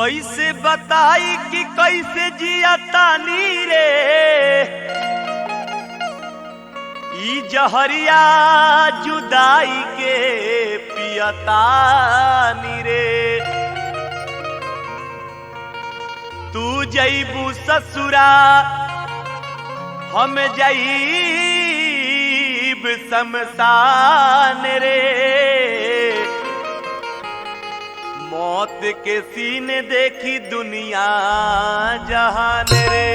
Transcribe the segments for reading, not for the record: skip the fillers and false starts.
कैसे बताई कि कैसे जिया तानी रे ई जहरिया जुदाई के पियतानी रे। तू जईबू ससुरा हम जईब शमशान रे। मौत के सीने देखी दुनिया जहान रे।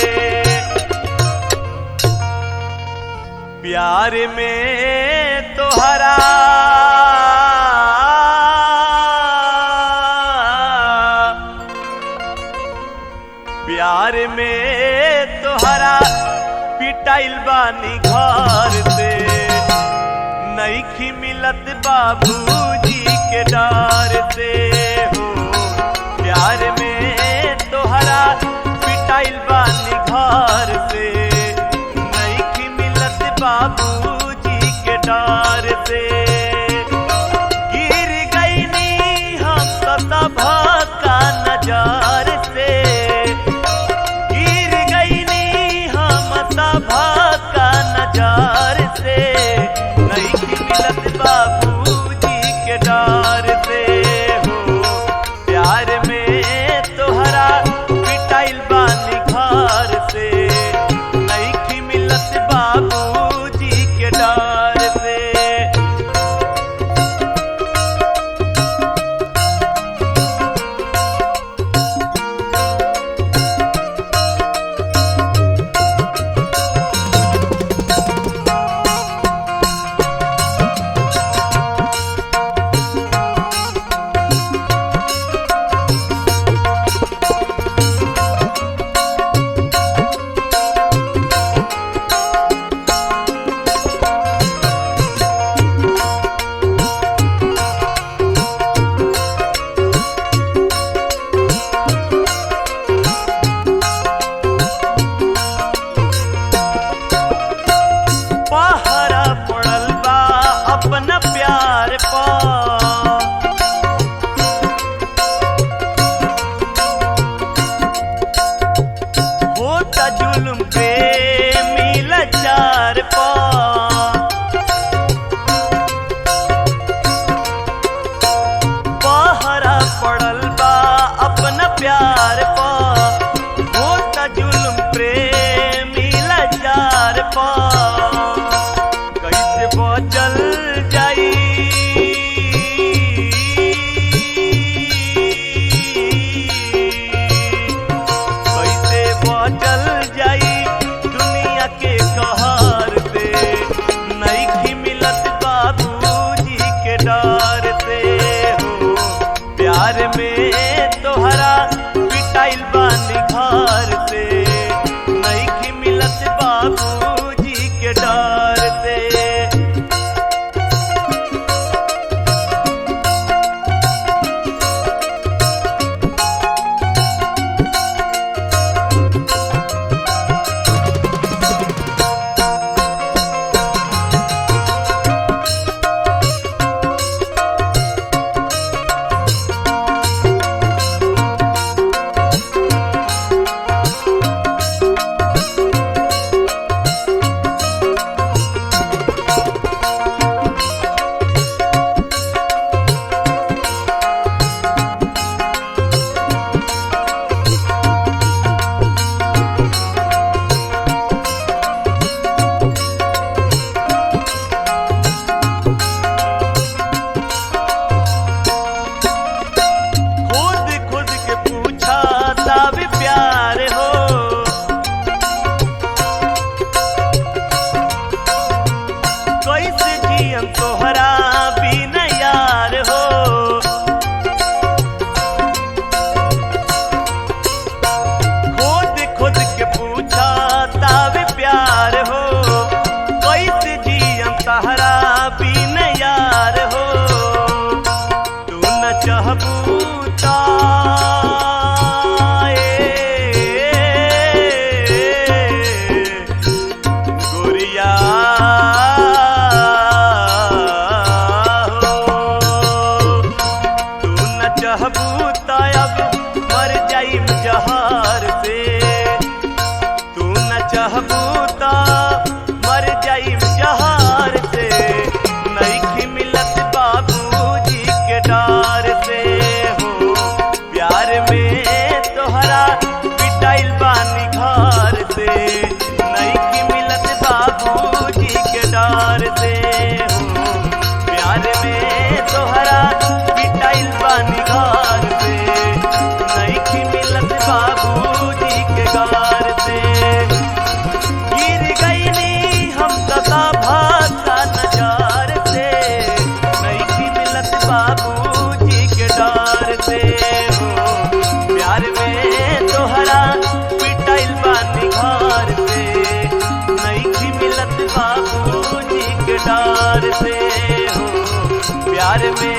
प्यार में तोहरा प्यार में तोहरा पिटाइल बानी घर से नईखी मिलत बाबूजी के डर से हो। प्यार में तोहरा पिटाइल बानी घर से नईखी मिलत बाबूजी के डर से। गिर गईनी हम तो सबका नजर से। गिर गईनी हम सबका नजर से नईखी मिलत बाबूजी के डर से हो। प्यार में तोहरा पिटाइल बानी घर से नईखी मिलत बाबूजी के डर से।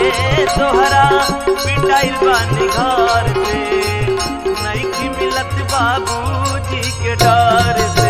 तोहरा पिटाइल बानी घर से, नहीं मिलत बाबूजी के डर से।